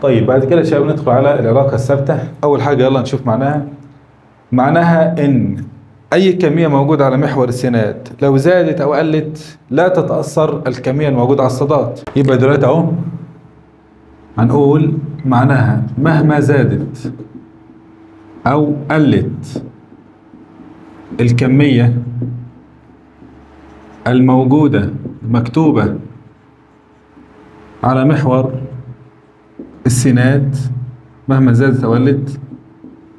طيب بعد كده يا شباب ندخل على العلاقة الثابتة. أول حاجة يلا نشوف معناها. معناها إن أي كمية موجودة على محور السينات لو زادت أو قلت لا تتأثر الكمية الموجودة على الصادات. يبقى دلوقتي أهو هنقول معناها مهما زادت أو قلت الكمية الموجودة مكتوبة على محور السينات، مهما زادت أو قلت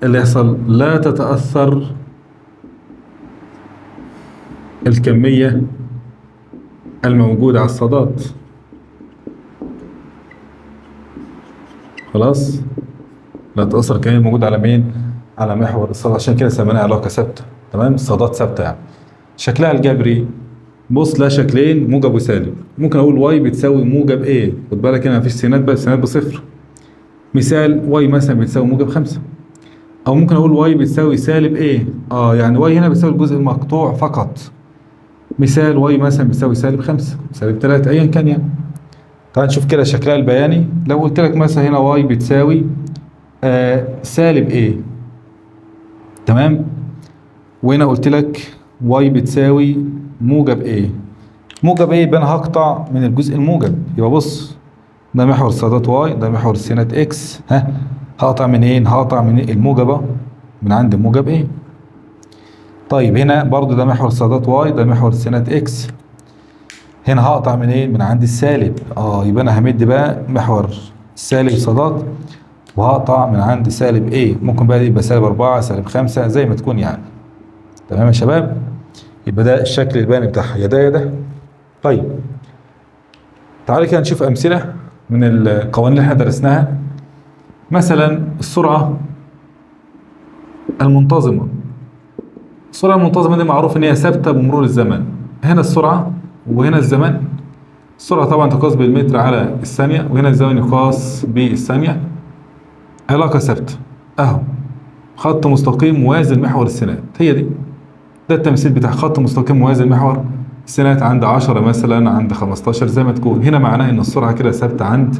اللي يحصل لا تتأثر الكمية الموجودة على الصادات. خلاص، لا تتأثر الكمية الموجودة على مين؟ على محور الصادات، عشان كده سميناها علاقة ثابتة. تمام، الصادات ثابتة يعني. شكلها الجبري بص لها شكلين، موجب وسالب. ممكن اقول واي بتساوي موجب ايه، خد بالك هنا مفيش سينات بقى، السينات بصفر. مثال واي مثلا بتساوي موجب 5. او ممكن اقول واي بتساوي سالب ايه، يعني واي هنا بتساوي الجزء المقطوع فقط. مثال واي مثلا بتساوي سالب 5 سالب 3 ايا كان يعني. تعال نشوف كده شكلها البياني. لو قلت لك مثلا هنا واي بتساوي سالب ايه، تمام، وهنا قلت لك واي بتساوي موجب ايه. موجب ايه يبقى انا هقطع من الجزء الموجب. يبقى بص، ده محور الصادات واي، ده محور السينات اكس. هقطع من ايه؟ هقطع من الموجبه من عند موجب ايه. طيب هنا برضو ده محور الصادات واي، ده محور السينات اكس. هنا هقطع من ايه؟ من عند السالب. يبقى انا همد بقى محور السالب صادات وهقطع من عند سالب ايه. ممكن بقى يبقى سالب 4 سالب 5 زي ما تكون يعني. تمام يا شباب، يبقى ده الشكل البياني بتاعها، يا ده يا ده. طيب تعالى كده نشوف امثله من القوانين اللي احنا درسناها. مثلا السرعه المنتظمه. السرعه المنتظمه دي معروف ان هي ثابته بمرور الزمن. هنا السرعه وهنا الزمن. السرعه طبعا تقاس بالمتر على الثانيه، وهنا الزمن يقاس بالثانيه. علاقه ثابته اهو، خط مستقيم موازي لمحور السينات. هي دي، ده التمثيل بتاع خط مستقيم موازي لمحور السينات عند 10 مثلا، عند 15 زي ما تكون. هنا معناه ان السرعه كده ثابته عند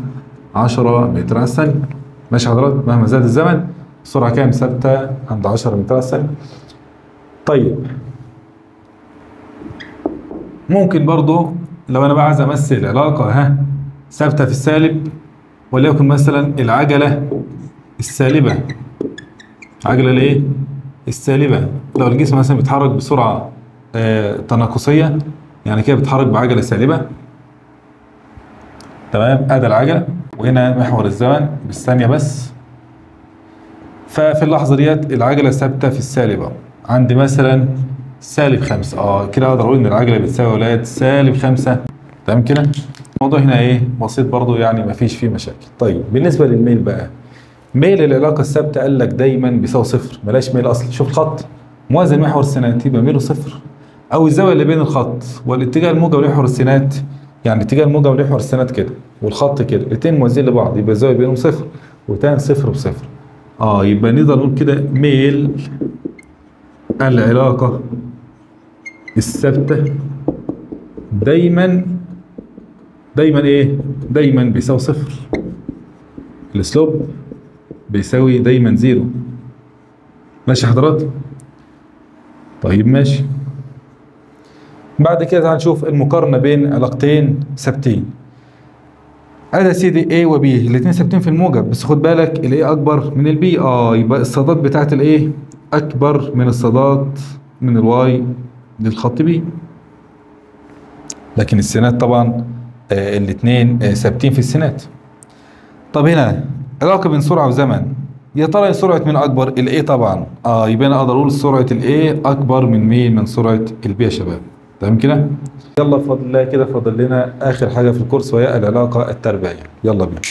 10 متر على الثانيه. ماشي حضرتك، مهما زاد الزمن السرعه كام؟ ثابته عند 10 متر على الثانيه. طيب ممكن برضو لو انا بقى عايز امثل علاقه ثابته في السالب، وليكن مثلا العجله السالبه. عجله الايه؟ السالبه. لو الجسم مثلا بيتحرك بسرعه تناقصيه، يعني كده بيتحرك بعجله سالبه. تمام، ادي العجله وهنا محور الزمن بالثانيه بس. ففي اللحظه ديت العجله ثابته في السالبه عند مثلا سالب 5. كده اقدر اقول ان العجله بتساوي ولاد سالب 5. تمام كده. الموضوع هنا ايه؟ بسيط برضو يعني، مفيش فيه مشاكل. طيب بالنسبه للميل بقى، ميل العلاقه الثابته قال لك دايما بيساوي صفر، بلاش ميل اصلا. شوف الخط موازي لمحور السينات يبقى ميله صفر، او الزاويه اللي بين الخط والاتجاه الموجب لمحور السينات، يعني اتجاه الموجب لمحور السينات كده والخط كده، الاثنين موازيين لبعض يبقى الزاويه بينهم صفر، وتاني صفر بصفر. يبقى نقدر نقول كده ميل العلاقه الثابته دايما ايه؟ دايما بيساوي صفر. السلوب بيساوي دايما زيرو. ماشي حضرات؟ طيب ماشي. بعد كده تعال نشوف المقارنة بين علاقتين ثابتين. ادي يا سيدي A و B الاثنين ثابتين في الموجب، بس خد بالك ال A اكبر من ال B. يبقى الصادات بتاعت ال A اكبر من الصادات من ال Y للخط B. لكن السينات طبعا الاثنين ثابتين في السينات. طب هنا علاقة بين سرعة وزمن، يا ترى سرعة مين أكبر؟ ال A طبعا. يبقى أنا أقدر أقول سرعة ال A أكبر من مين؟ من سرعة ال B يا شباب. تمام كده؟ يلا بفضل الله كده فاضل لنا آخر حاجة في الكورس وهي العلاقة التربيعية. يلا بينا.